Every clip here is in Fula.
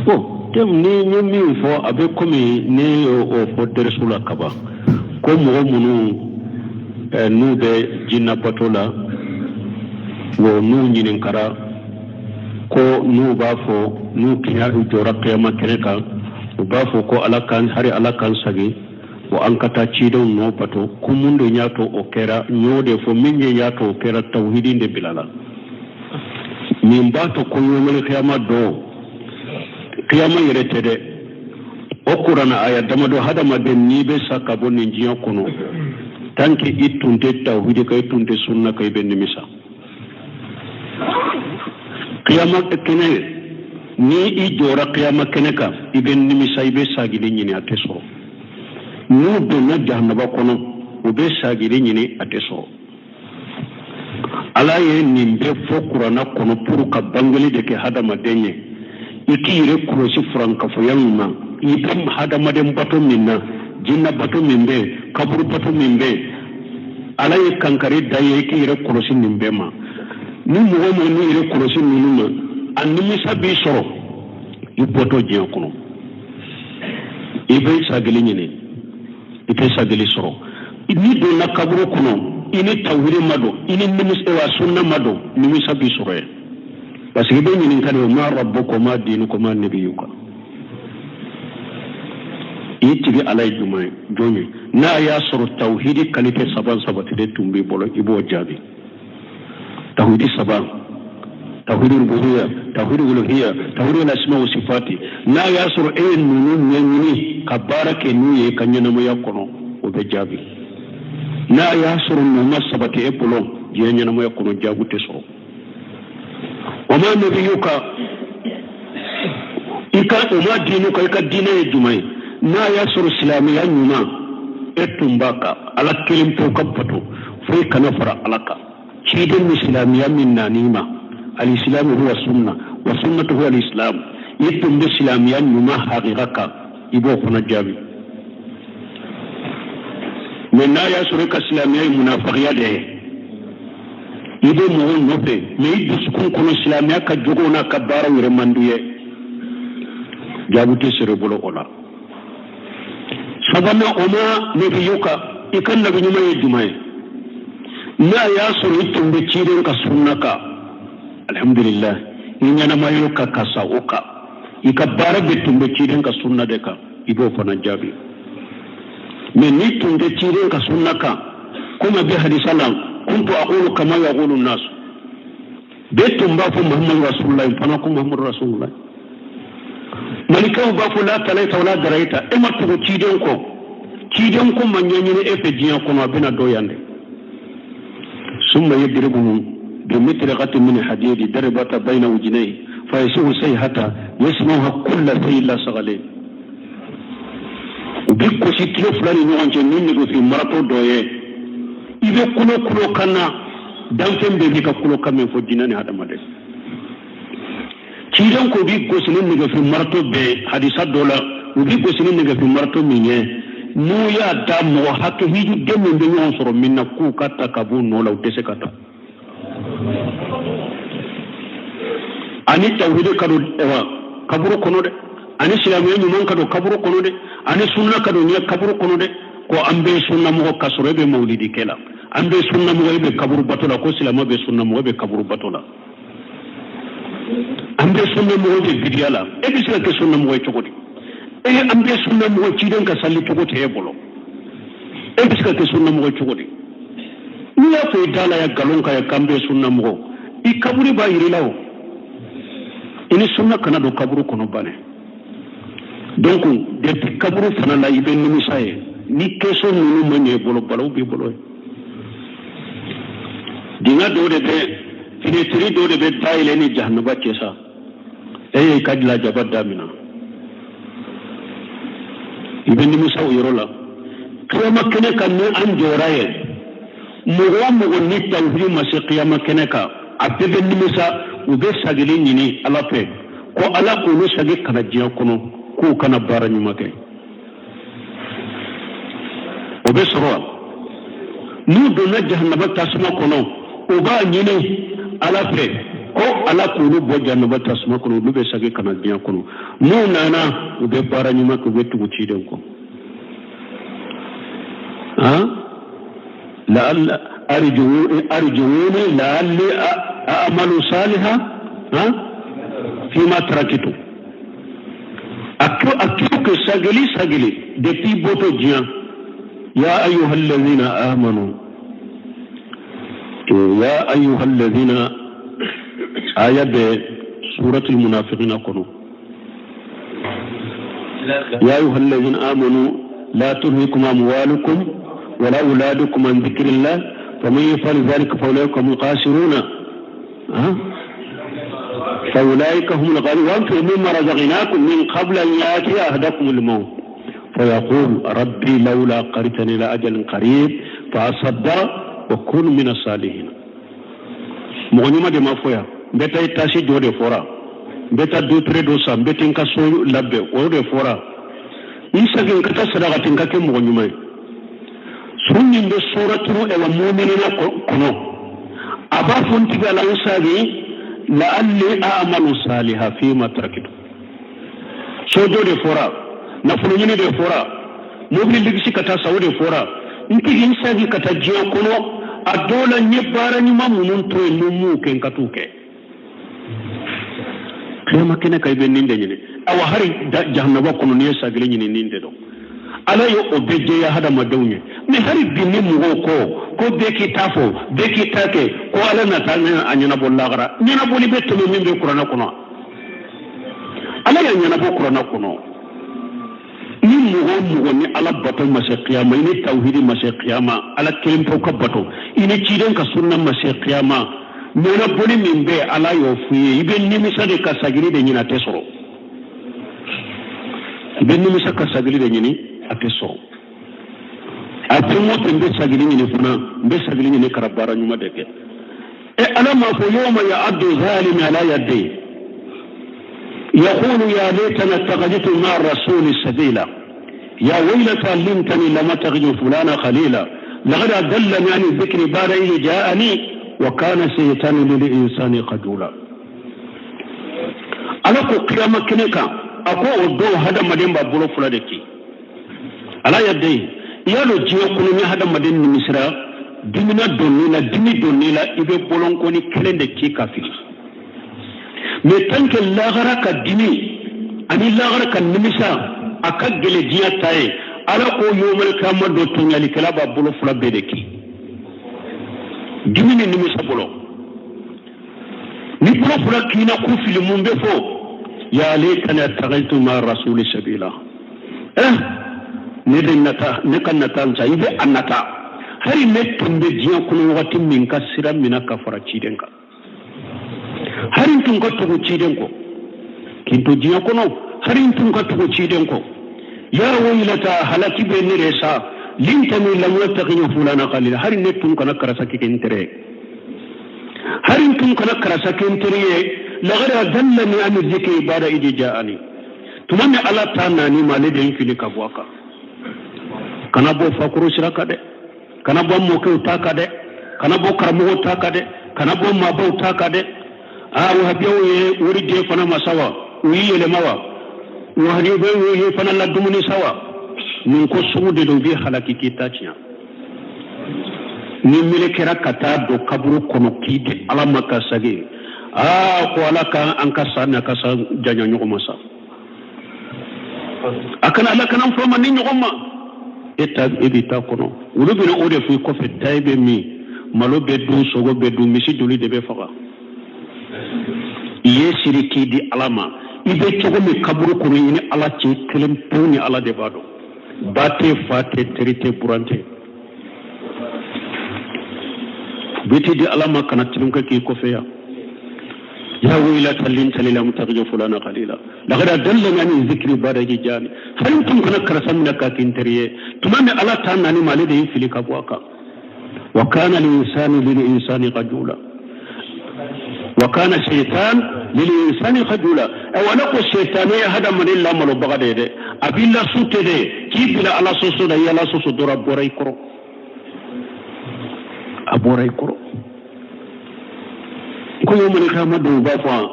o tem ni min fo abe komi ne o fo dersula kaba ko mo munu nu be jinna patola wo nu nyinin kara ko nu ba fo nu kiya jora qiyama keneka ba fo ko alakan hari alakan sagi wo an kata cidon no pato kumundo nyato o kera nyode fo minye nyato o kera tauhidin de bilala min ba to ko yomel qiyama do qiyama yerete de o qur'ana aya dama do hadama den ni be sakabo ni jiya kono tanke ittunde tawhid kay tunde sunna kay ben misa qiyama kene ni i jora qiyama kene ka iben misa ibe sagide nyini ateso nu do na jahannaba kono ube sagide nyini ateso ala ye nimbe fo qur'ana kono pour ka bangali de ke hadama denye ikire kurosi franka fo yamma ibam hadama dem bato minna jinna bato mimbe kaburu bato mimbe ala ye kankari daye ikire kurosi nimbe ma ni mo ni ire kurosi minuma anni sabi soro ipoto je kono ibe sagili nyine ibe sagili soro ni do na kaburu kono ini tawhiri mado ini nimise wa sunna mado ni sabi soro parce que be nyinin kan ma rabbukum ma dinukum ma nabiyuka itigi alay jumay joni na ya soro tawhidi kalite saban sabati de tumbi bolo ibo jabi tawhidi saban tawhidi rububiyya tawhidi uluhiyya tawhidi al-asma wa sifati na ya soro nunu nyini kabarake nuye kanyana mo yakono o be jabi na ya soro no masabati e bolo yenyana mo yakono jabu te soro وما نبيك إكا وما دينك إكا دين يجمعي نا يسر السلامي أنما إتنباكا على كلم توقفتو فيك نفر علىك شيد الإسلامي من نانيما الإسلام هو السنة والسنة هو الإسلام يتنب الإسلامي أنما حقيقك يبوك نجابي من نا يسر الإسلامي منافقيا ده ibe mo nobe me disukun kono islamia ka jogo na ka bara wure manduye jabute sere bolo ola sabana oma nabi yuka ikan nabi nyuma yejumay na ya suru tumbe ciren ka sunnaka alhamdulillah inyana mayo ka kasa uka ikabara be tumbe ciren ka sunna de ka ibo fana jabi me ni tumbe ciren ka sunnaka kuma bi hadisalam كنت أقول كما يقول الناس بيتم بافو محمد رسول الله فنكم محمد رسول الله ملكه بافو لا تليت ولا دريت إما تقول تيدنكو من ينين إفجينكو بنا دويان ثم يضربهم بمطرقة من حديد ضربت بين وجنيه فيسوه سيحة يسمعها كل شيء لا صغلين وبيكو سيتلو فلان نوعا جنين في مراتو دويه ibe kulo kana danfen be ka kulo kamen fo dinani hadama de cidan ko bi goslin ni ga fi marto be hadisa dola ubi goslin ni ga fi marto minye mu ya da mo hato hiju demu be nyon soro minna ku kata kabu no law tese kata ani tawhid kadu ewa kaburu kono de ani islamu ni mon kadu kaburu kono de ani sunna kadu ni kaburu kono de ko ambe sunna mo kasoro be mawlidi kela ambe sunna mo be kaburu batola ko silama be sunna mo be kaburu batola ambe sunna mo be bidiyala e bisla ke sunna mo chokoti e ambe sunna mo ciden ka salli chokoti e bolo e bisla ke sunna mo chokoti ni ya fe dala ya galon ka ya kambe sunna mo i kaburi ba yirilawo ini sunna kana do kaburu kono bane donc de kaburu fana la ibe ni musaye ni keso nunu manye bolo balo bi bolo dinga do de be finitri do de be tayle ni jahannaba kesa kadla jabada mina ibn musa yorola kiyama kene kan ne an joraye mo ni tawhid masi qiyama kene ka abbe ni musa ube sagili ni ala pe ko ala ko no sagi kana jiya kono ko kana bara nyuma ke obe soro nu do na jahannaba tasma kono oba nyine ala pe ko ala kulu bo jannaba tasma kono lube sage kana biya kono no nana ube bara nyuma ko betu ci den ko لعل أرجوني لعلي أعمل صالحا فيما تركته أكيوك ساقلي دتي بوتو جيان يا أيها الذين آمنوا آية سورة المنافقين كنوا يا أيها الذين آمنوا لا تلهكم أموالكم ولا أولادكم عن ذكر الله فمن يفعل ذلك فأولئك هم الخاسرون فأولئك هم الغالبون وأنفقوا مما رزقناكم من قبل أن يأتي أحدكم الموت فيقول ربي لولا أخرتني إلى أجل قريب فأصدق وكن من الصالحين مغنيما دي مافويا بيتا يتاسي جو دي فورا بيتا دو تري دو سام بيتا نكاسو لبه او دي فورا إنسا كنكتا صدقة كنكا مغنيما sunni be suratu ewa mu'minina kono aba funti gala usagi la'alli a'malu salihan fi ma tarakitu sojo de fora na fuluni de fora mu'min ligisi kata sawde fora inti insagi kata jiya kono adola nyebara ni mamunun to lumu ken katuke kema kene kay ben ninde nyine awa hari jahannaba kono ne sagile nyine ninde do ala yo obeje ya hada madawnya me hari binni mugo ko beki tafo beki take ko ala na tanya anyana bollagara nyana boli betto min be qur'ana kono ala ya nyana bo qur'ana kono ni mugo ni ala bato mashe qiyama ni tauhidi mashe qiyama ala kelim to ka bato ini ciden ka sunna mashe qiyama nyana boli min be ala yo fuye ibe ni misade ka sagiri de nyina tesoro ibe ni misaka ka sagiri de nyini ateso atimo tembe sagili ni funa mbe sagili ni karabara nyuma deke ala ma fu yawma ya'addu zalim ala yadi yaqulu ya laitana ittakhadhtu ma ar-rasul sabila ya waylata limtani lam attakhidhu fulana khalila laqad adallani an dhikri ba'da idh ja'ani wa kana shaytanu lil insani qadula ala ko qiyamah kineka ako odo hada mademba bulo fula deke ala yadde yalo jiya kunu ni hada madin ni misra dimina donni la ibe bolon ko ni kelende ki kafiri me tanke lagara ka dimi ani lagara ka nimisa akagele jiya taye ala ko yomal kamado to nyali kala ba bolo fula bedeki dimi ni nimisa bolo ni bolo fula kina ku filimun be fo ya laitana taghaytu ma rasul sabila ne kan nata ibe annata hari ne tumbe jiya kuno wati min ka sira mina ka fara ciden ka hari tun ka tugo ciden ko kinto jiya kuno hari tun ka tugo ciden ko ya waylata halaki be ne resa lintani lam yattaqi fulana qalila hari ne tun kana karasa kikentere hari tun kana karasa kikentere lagara dallani an dhikri bada idi jaani tumame ala tanani male de infini kabwaka kana bo fakuru shiraka de kana bo moke utaka de kana bo karamo utaka de kana bo mabo utaka de wa biyo ye wuri de fana masawa uyi yele mawa wa hadi be ye fana la dumuni sawa min ko suude do bi halaki kitachiya ni mile kera kata do kaburu kono kide ala makasage ko ala ka anka sanna kasa janya nyoma sa akana ala kana fama ni nyoma eta ebita kono ulubina ode fu ko fe taybe mi malo beddu sogo beddu misi duli de be faga yesiri ki di alama ibe togo mi kaburu kono ni ala ci kelem tawni ala de bado bate fate terite burante beti di alama kana tilum ka ki ko fe ya waylata lintani lam taghju fulana qalila laqad dallani an dhikri badaji jani halintum kana karasamna ka kinteriye tumame ala tanani malide yifili kabwaka wa kana al-insanu lil-insani qajula wa kana shaytan lil-insani qajula aw laqu shaytanu hada man illa mal bagade abilla sutede kibila ala soso da yala soso dora boray koro aboray koro كل يوم القيامة دوبافا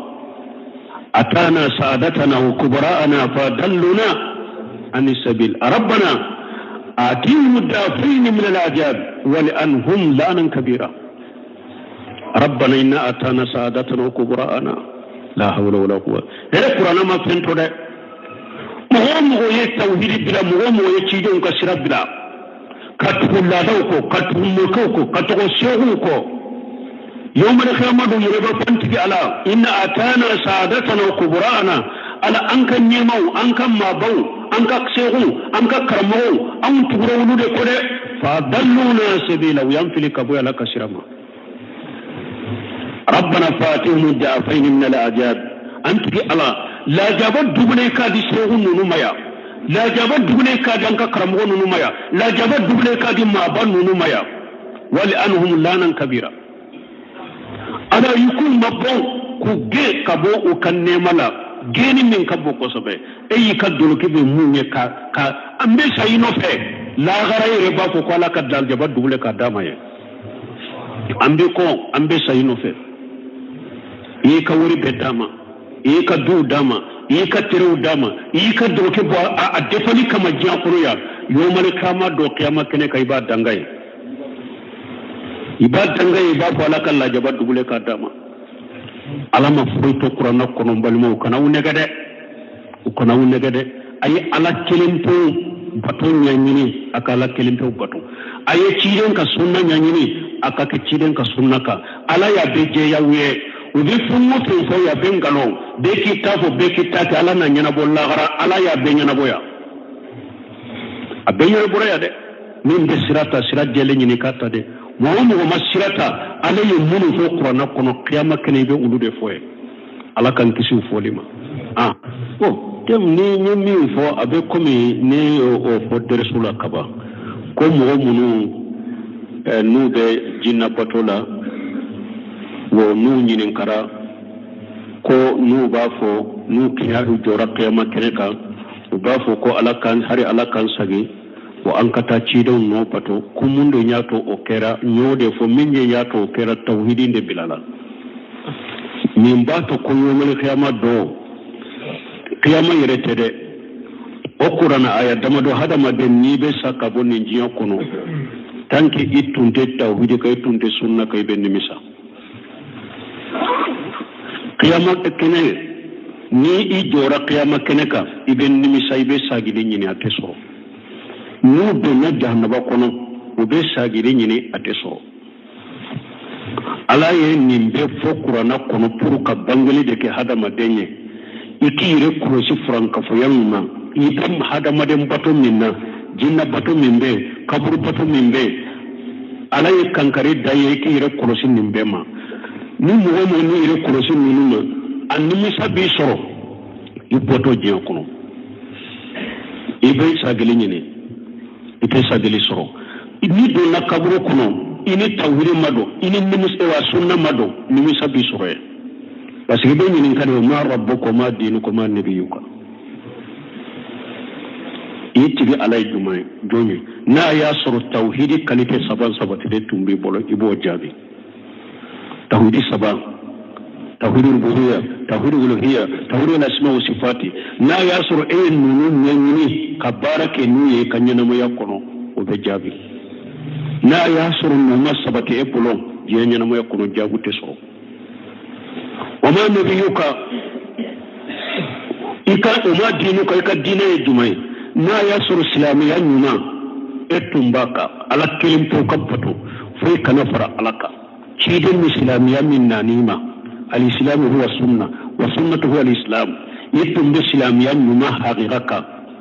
أتانا سعادتنا وكبراءنا فدلنا عن السبيل ربنا آتيهم الضعفين من العذاب ولأنهم لانا كبيرا ربنا إنا أتانا سعادتنا وكبراءنا لا حول ولا قوة هذا القرآن ما فهمت ده مهم هو التوحيد بلا مهم هو يتشيدون كسر بلا كتقول لا دوكو كتقول ملكوكو كتقول سيغوكو يوم القيامة يربى فانتك على إن أتانا سعادتنا وكبراءنا على أنك نيمو أنك مابو أنك سيغو أنك كرمو أن تقرأوا لكل فضلونا سبيلا وينفلي كبويا لك سرما ربنا فاتهم الضعفين من العذاب أنت على لا جابت دبليكا دي سيغو نمايا لا جابت دبليكا دي أنك كرمو نمايا لا جابت دبليكا دي مابان نمايا ولأنهم لانا كبيرا ana yukun mabon ku ge kabo o kanne mala geni min kabo ko sobe e yika duluki be munye ka ambe sayino fe la gara yere ba ko la ka dal jaba dubule ka dama ye ambe sayino fe yika wuri be dama yika du dama yika tiru dama yika duluki bo a defali kama jiya kuruya yomal kama do kiyama kene kai ba dangai ibadanga ibabu alaka la jaba dubule ka dama alama foito qur'ana kono balmo kana unegade ay ala kelimpo baton nyanyini akala kelimpo baton ay ciiden ka sunna nyanyini akaka ciiden ka sunna ka ala ya beje ya wiye ubi fumu to fo ya bengalo be kitafo be kitati ala na nyana bolla gara ala ya be nyana boya abenyo boya de min de sirata jele nyini kata de mohamu masirata alayhi munu fo qur'ana kono qiyamah kene be ulude foye ala kan kisu folima tem ni nyemi fo abe komi ne o fo resula kaba ko mohamu nu de jinna patola wo nu nyinin kara ko nu ba fo nu kiyaru jora qiyamah kene ka ba fo ko ala kan hari ala kan sagi wo ankata ciidon no pato kumundo nyato o kera nyode fo minje nyato o kera tawhidi de bilala min bato ko yomel qiyama do qiyama yeretede o qur'ana aya dama do hadama den ni be saka bonni jiya kono tanki ittunde tawhidi kay tunde sunna kay ben misa qiyama kene ni i jora qiyama kene ka iben misa ibe sagide nyini ateso nu donna jahannaba kono o be sagire nyini ateso ala ye nimbe fo qur'ana kono pour ka bangale de ke hadama denye ikire kurosi franka fo yamma ibam hadama dem bato minna jinna bato mimbe kaburu bato mimbe ala ye kankare daye ikire kurosi nimbe ma ni mo ni ire kurosi minuma anni sabi soro iboto je kono ibe sagile nyini ite sadeli soro ni do na kaburo kono ini tawhid mado ini ministre wa sunna mado ni misabi soro parce que be ni kan ma rabbukum ma dinukum ma nabiyuka itigi alay dumay joni na ya soro tawhid kalite saban sabati de tumbi bolo ibo jabi tawhid saban tawhid rububiyya tawhid uluhiyya tawhid al-asma wa sifati na ya soro nunu nyani kabarake nuye kanyana mo yakono o be jabi na ya soro no masabati e pulon yenyana mo yakono jabu tesoro wa ma nabiyuka ika o ma dinuka ika dine dumay na ya soro islamiyya nyuma etumbaka ala kelimpo kapato foi kana fara alaka ciden islamiyya min nanima الإسلام هو السنة والسنة هو الإسلام يتم بالإسلام ينمى حقيقك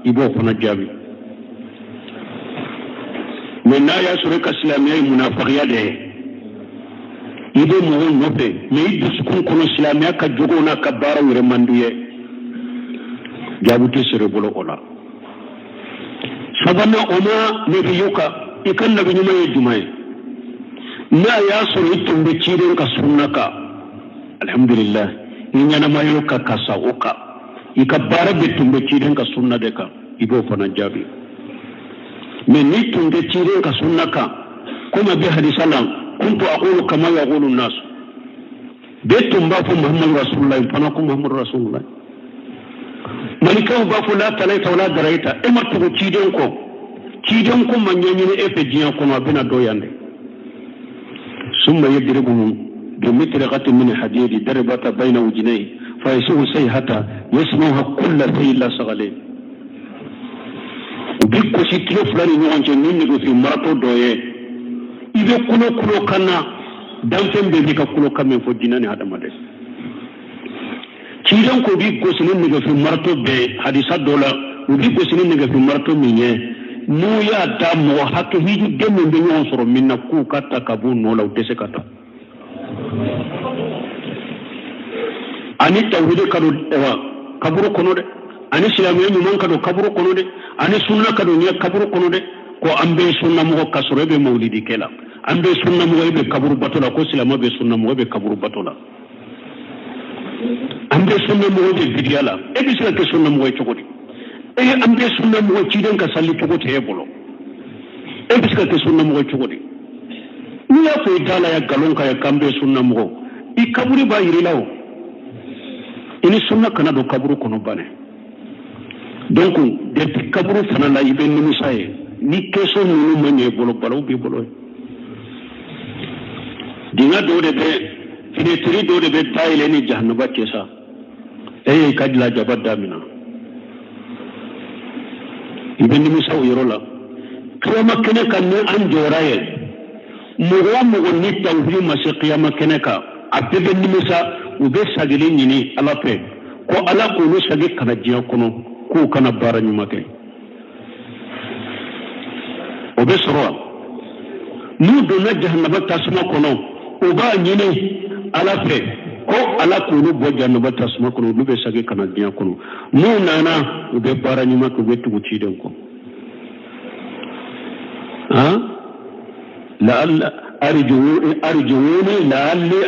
يبو فنجابي من آية سورة الإسلامية منافقية ده يبو مهون نوبي ميد سكون كون الإسلامية كجوغونا كبارا ورماندوية جابو تسير بلو أولا سبنا أما نبيوكا إكن نبي نما يجمعي na ya soro itumbe ciren ka sunnaka alhamdulillah inyana mayo ka kasa uka ikabara bitumbe ciren ka sunna de ka ibo fana jabi men ni tumbe ciren ka sunnaka kuma bi hadisalan kuntu aqulu kama yaqulu an-nas بيتم بافو محمد رسول الله فنكم محمد رسول الله ملكه بافو لا تليت ولا دريت إما تقول تيجنكم من ينين إفجيانكم وبنا دويان ثم يضربهم بمطرقة من حديد ضربت بين وجنيه فيسوء سيحة يسمعها كل شيء لا صغلين وبيكو سيكلو فلاني نوانجي نينيكو في مراتو دويه إذا كلو كنا دانفن بيكا كلو كمين فجناني هذا مدس تيجنكو بيكو سنينيكو في مراتو بي حديثات دولا وبيكو سنينيكو في مراتو مينيه nuya da mo hakke hiji demme be nyon soro minna ku katta kabu no law dese kata ani tawhid kadu ewa kaburu kono de ani islamiyo mi man kadu kaburu kono de ani sunna kadu nya kaburu kono de ko ambe sunna mo kasoro be maulidi kela ambe sunna mo be kaburu batola ko islamo be sunna mo be kaburu batola ambe sunna mo be bidiyala e bisla ke sunna mo chokoti ambe sunna mo ciden ka salli to gote hebolo e biska ke sunna mo chogodi ni ya fe dala ya galon ka ya kambe sunna mo I kaburi ba yiri lawo ini sunna kana do kaburu kono bane donc depuis kaburu fana la ibe ni musaye ni keso nunu manye bolo balo bi bolo dinga do de be finetri do de be tayle ni jahannaba kesa kadla jabadda mina ibn musa yorola kiyama kene kan ne an joraye mugo ni tawhid masi qiyama kene ka abbe ni musa ube sagili nyini ala pe ko ala ko no sagi kana jiya kono ko kana bara nyuma ke obe soro nu do na jahannaba tasma kono oba nyine ala pe ko ala ko no bo jahannaba tasma kono ube sagi kana jiya kono nu nana ube bara nyuma ko betu ci den ko لعل أرجوني لعلي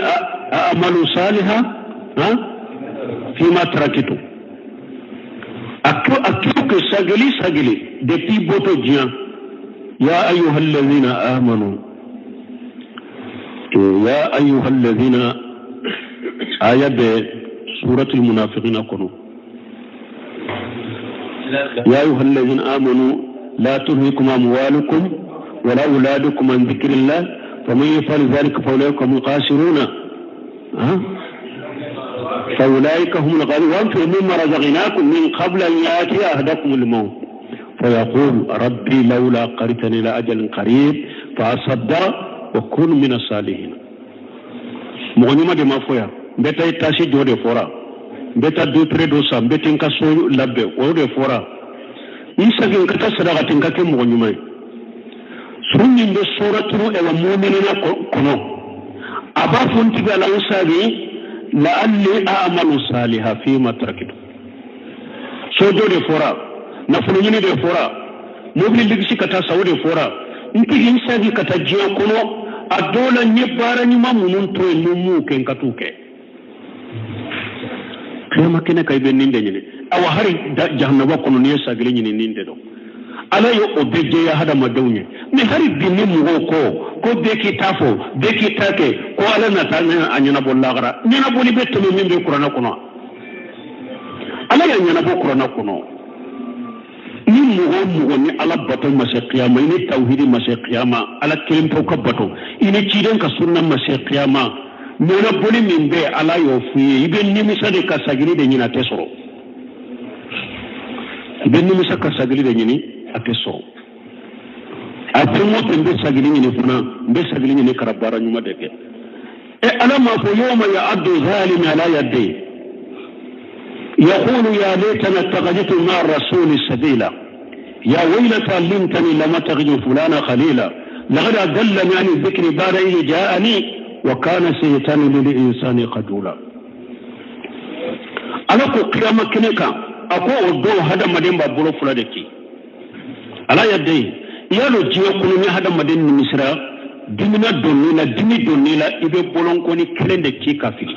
أعمل صالحا فيما تركته أكيوك سجلي depuis بوتو جيان يا أيها الذين آمنوا آية سورة المنافقين كنوا يا أيها الذين آمنوا لا تلهكم أموالكم ولا أولادكم عن ذكر الله فمن يفعل ذلك فأولئك هم الخاسرون فأولئك هم الغالبون وأنفقوا مما رزقناكم من قبل أن يأتي أحدكم الموت فيقول ربي لولا أخرتني إلى أجل قريب فأصدق وأكون من الصالحين مغنيمة دي مافويا بيتا يتاسي جو دي فورا بيتا دو تري دوسا بيتا نكا سو لبه و دي فورا يساقين كتا صدقة نكا كي مغنيمة sunnin be suratunu ewa mu'minina kono aba funti be ala usabi la'alli a'malu saliha fi ma tarakitu sojo de fora na fuluni de fora mobili ligisi kata saudi fora nti hinsagi kata jiya kono adola nyebara ni mamunun to mumu ken katuke kama kene kay be ninde nyine awa hari jahannaba kono ne sagile nyine ninde do ala yo obeje ya hada madawnya me hari binni mugo ko beki tafo beki take ko ala na tanya anyana bollagara nyana boli betto me mimbe qur'ana kono ala ya nyana bo qur'ana kono ni mugo ni ala bato masa qiyama ni tauhid masa qiyama ala kelim to kabato ini ciden ka sunna masa qiyama nyana boli mimbe ala yo fuye ibe ni misade ka sagiri de nyina tesoro ibe ni misaka ka sagiri de nyini ateso atemo tembe sagili ni funa mbe sagili ni karabara nyuma deke ala ma fo yawma ya'addu zalim ala yadi yaqulu ya laitana taqaditu ma ar-rasul sabila ya waylata limtani lama taghju fulana khalila laqad adallani an dhikri ba'da idh ja'ani wa kana shaytanu lil insani qadula ala ko qiyama kineka ako odo hada mademba bolo fula deke ala yadde yalo jiyo kunu ni hada maden ni misra dimina donnila ibe bolon ko ni kelende ki kafiri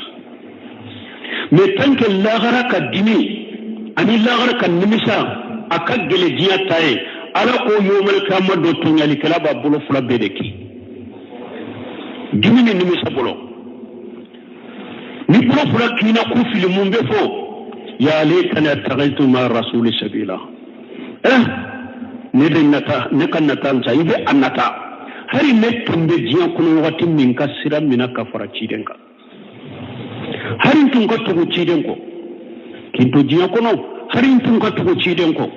me tanke lagara ka dimi ani lagara ka nimisa akagele jiya taye ala ko yomal kamado to nyali kala ba bolo fula bedeki dimi ni nimisa bolo ni fura kina ku filimun be fo ya laitani attaqaitu ma rasuli sabila ne de nata ne kan nata sa ibe annata hari ne tumbe jiya kuno wati min ka sira mina ka fara ciden ka hari tun ka tugo ciden ko kinto jiya kuno hari tun ka tugo ciden ko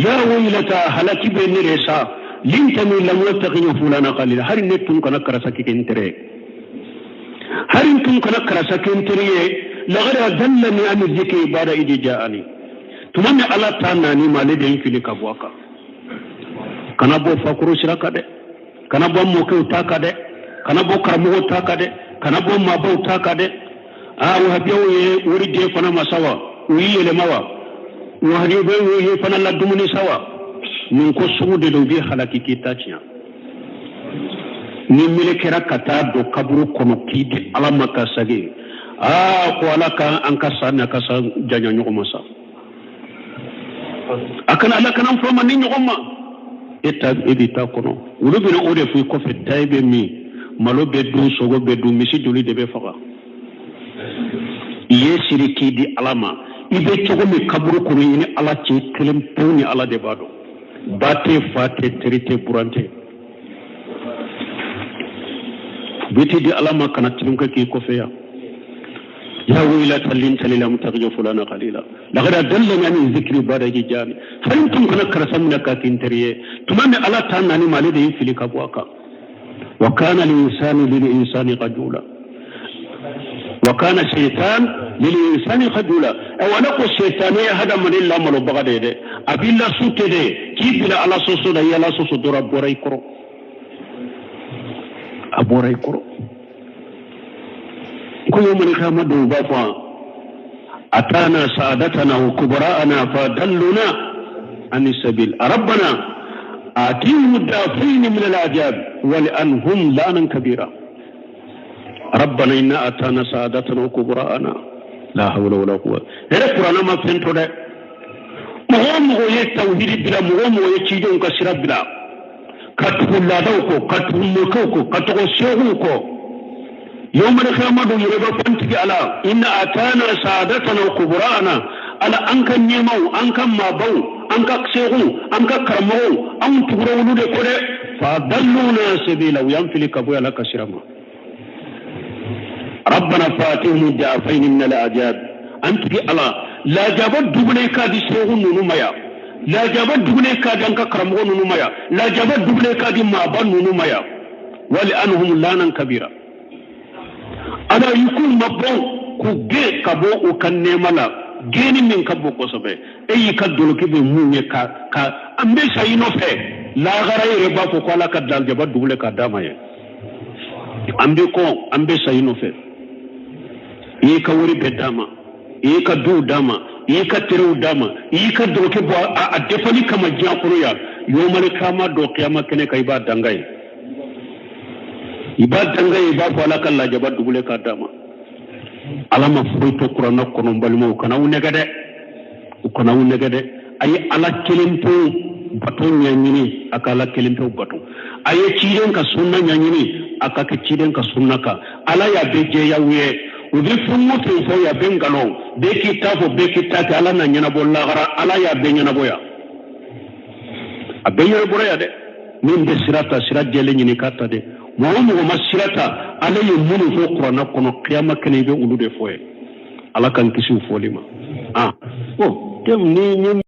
ya waylata halaki be ne resa lintami lam yattaqi fulana qalila hari ne tun kana karasa kikentere hari tun kana karasa kikentere لغد أذلني عن الذكر بعد إذ جاءني تمنى على تاناني ما لدي في لكبوكا كان أبو فكرو شراكا ده كان أبو موكو تاكا ده كان أبو كرمو تاكا ده كان أبو مابو تاكا ده وهبيو ورد فنا مسوا ويه لموا وهبيو فنا لدمني سوا من كسود دوبي خلاكي كيتاچيا نيميل كرا كتا دو كبرو كونو كيد على مكاسغي ko alaka an kasa na kasa janya nyugo masa akan alaka nan fo man nyugo ma eta edita kono wulu bina ode fu ko fe taybe mi malo be du sogo be du misi duli de be faga ye siriki di alama ibe togo mi kaburu ko ni ala ci kelem tawni ala de bado bate fate trité burante biti di alama kana tilum ka ki ko fe يا ويلتى لنتني لم تغجو فلانا قليلا لقد أدلني عن الذكر بعد جاني فأنتم كنا كرسمنا كاكينتريه تمنى على تاناني مالي دي في لكبواكا وكان الإنسان للإنسان قجولا وكان الشيطان للإنسان قجولا أولا الشيطان هذا من الله ملو بغده دي أبي الله سوتي دي كيف بلا على سوسو دي على سوسو دورا بوري كرو أبوري كرو كل يوم القيامة دوبا أتانا سعادتنا وكبراءنا فدلنا عن السبيل ربنا آتيهم الضعفين من العذاب ولأنهم لانا كبيرا ربنا إنا أتانا سعادتنا وكبراءنا لا حول ولا قوة هذا القرآن ما فهمت ده مهم هو التوحيد بلا مهم هو يتشيدون كسر بلا كتب الله دوكو كتب ملكوكو كتب الشيخوكو يوم القيامة يربى فانتك على إن أتانا سعادتنا وكبراءنا على أنك نيمو أنك مابو أنك كسيغو أنك كرمو أنك تقرون لكره فضلونا سبيلا وينفلك أبويا لك سرما ربنا فاتهم الضعفين من العذاب أنتك على لا جابت دبليكا دي سيغو ننميا لا جابت دبليكا دي أنك كرمو ننميا لا جابت دبليكا دي مابا ننميا ولأنهم لانا كبيرا ana yikun mabon ku ge kabo o kanne mala geni min kabo ko sobe e ka doloki be munye ka ambe sayino fe la garay re ba ko ala ka dal jaba dubule ka dama ye ambe sayino fe e ka wori be dama e ka du dama e ka teru dama e ka doloki bo a defani kama jakuru ya yomal kama do qiyama kene kay ba dangay ibadanga ibafu alaka la jabat dubule kadama alama fuito qur'ana kono balmo kana unegade ay ala kelimto baton nyanyini akala kelimto baton ay ciiden ka sunna nyanyini akaka ciiden ka sunna ka ala ya beje yawe udi funmu fo ya bengalo be kitafo be kitati ala na nyana bolla gara ala ya be nyana boya abenya boya de min de sirata jele nyini kata de muhammadu masirata alayhi munu fo qur'ana kono qiyama kene be ulude foye ala kan kisi folima tem ni